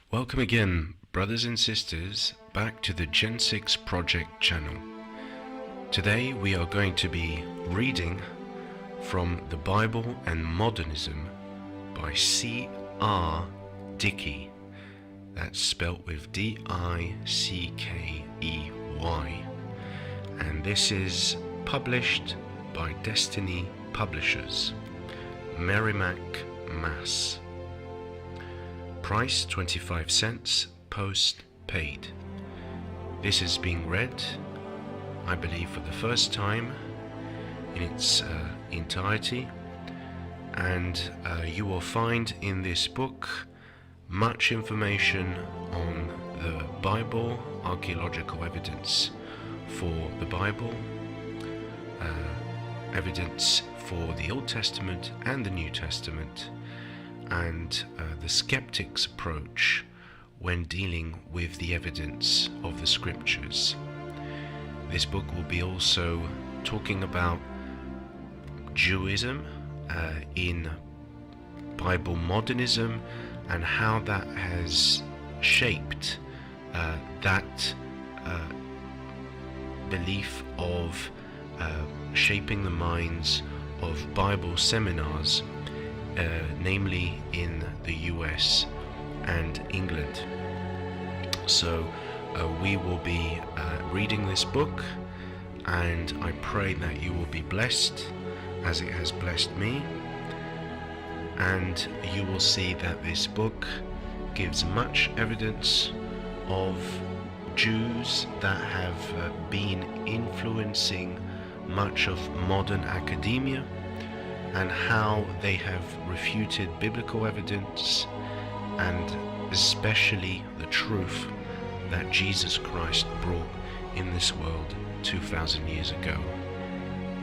Welcome again, brothers and sisters, back to the Gen 6 Project channel. Today we are going to be reading from the Bible and Modernism by C R Dickey. That's spelt with Dickey. And this is published by Destiny Publishers, Merrimack, Mass. Price 25 cents, post paid. This is being read, I believe, for the first time in its entirety, and you will find in this book much information on the Bible, archaeological evidence for the Bible, evidence for the Old Testament and the New Testament, and the skeptic's approach when dealing with the evidence of the scriptures. This book will be also talking about Judaism in Bible modernism and how that has shaped that belief of shaping the minds of Bible seminars, namely in the US and England. So we will be reading this book, and I pray that you will be blessed as it has blessed me, and you will see that this book gives much evidence of Jews that have been influencing much of modern academia, and how they have refuted biblical evidence, and especially the truth that Jesus Christ brought in this world 2,000 years ago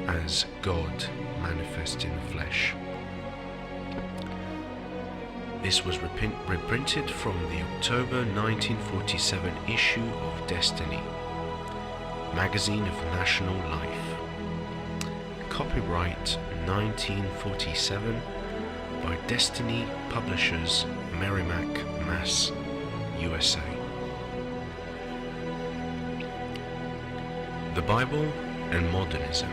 as God manifest in the flesh. This was reprinted from the October 1947 issue of Destiny, Magazine of National Life. Copyright 1947 by Destiny Publishers, Merrimack, Mass, USA. The Bible and Modernism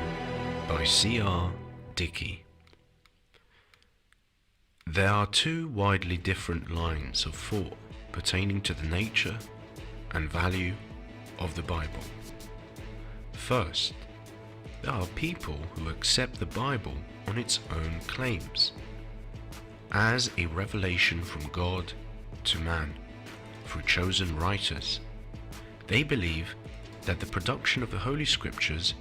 by C R Dickey. There are two widely different lines of thought pertaining to the nature and value of the Bible. First, there are people who accept the Bible on its own claims, as a revelation from God to man through chosen writers. They believe that the production of the Holy Scriptures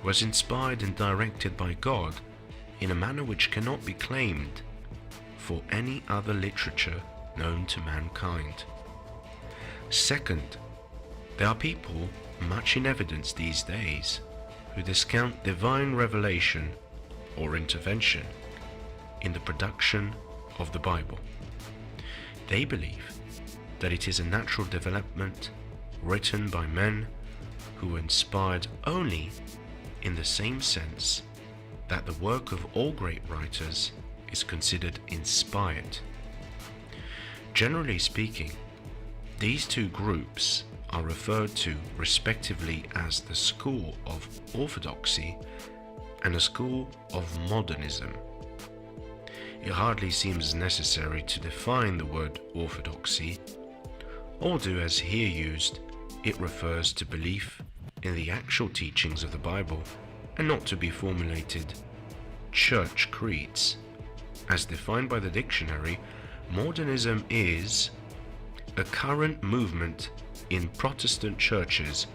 was inspired and directed by God in a manner which cannot be claimed for any other literature known to mankind. Second, there are people, much in evidence these days, who discount divine revelation or intervention in the production of the Bible. They believe that it is a natural development written by men who were inspired only in the same sense that the work of all great writers is considered inspired. Generally speaking, these two groups are referred to respectively as the school of orthodoxy and a school of modernism. It hardly seems necessary to define the word orthodoxy, or do as here used. It refers to belief in the actual teachings of the Bible and not to be formulated church creeds. As defined by the dictionary, modernism is a current movement in Protestant churches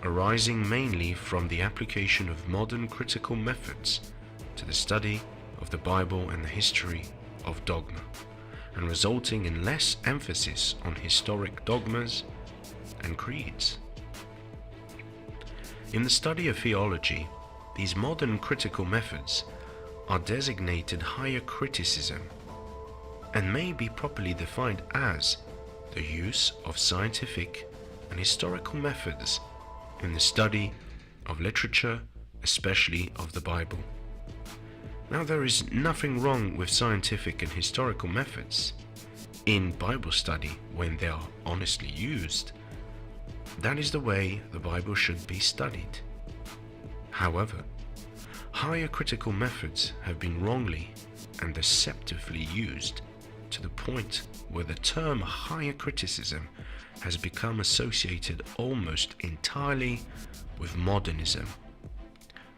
arising mainly from the application of modern critical methods to the study of the Bible and the history of dogma, and resulting in less emphasis on historic dogmas and creeds. In the study of theology, these modern critical methods are designated higher criticism and may be properly defined as the use of scientific and historical methods in the study of literature, especially of the Bible. Now, there is nothing wrong with scientific and historical methods. in Bible study when they are honestly used, that is the way the Bible should be studied. However, higher critical methods have been wrongly and deceptively used to the point where the term higher criticism has become associated almost entirely with modernism,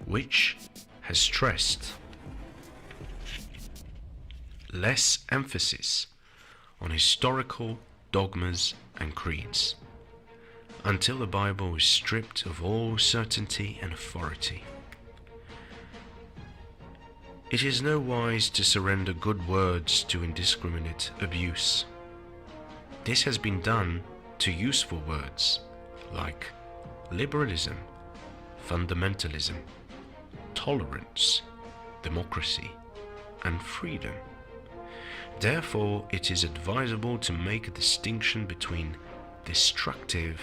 which has stressed less emphasis on historical dogmas and creeds, until the Bible is stripped of all certainty and authority. It is no wise to surrender good words to indiscriminate abuse. This has been done to useful words like liberalism, fundamentalism, tolerance, democracy, and freedom. Therefore, it is advisable to make a distinction between destructive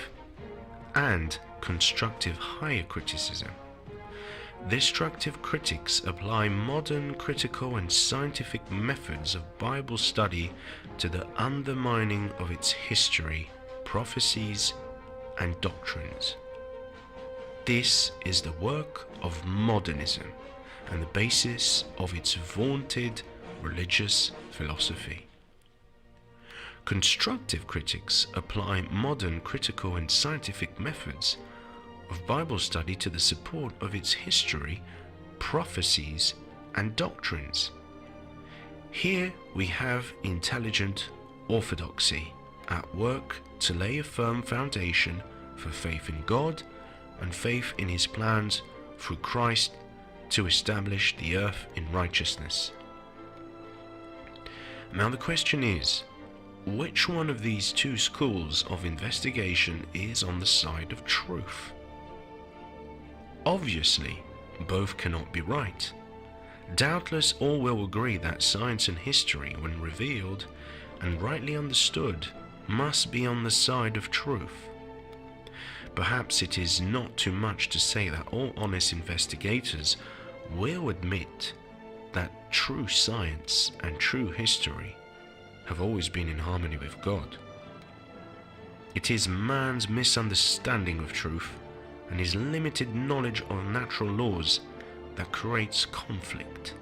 and constructive higher criticism. Destructive critics apply modern critical and scientific methods of Bible study to the undermining of its history, prophecies, and doctrines. This is the work of modernism and the basis of its vaunted religious philosophy. Constructive critics apply modern critical and scientific methods of Bible study to the support of its history, prophecies, and doctrines. Here we have intelligent orthodoxy at work to lay a firm foundation for faith in God and faith in His plans through Christ to establish the earth in righteousness. Now the question is, which one of these two schools of investigation is on the side of truth? Obviously, both cannot be right. Doubtless all will agree that science and history, when revealed and rightly understood, must be on the side of truth. Perhaps it is not too much to say that all honest investigators will admit that true science and true history have always been in harmony with God. It is man's misunderstanding of truth and his limited knowledge of natural laws that creates conflict.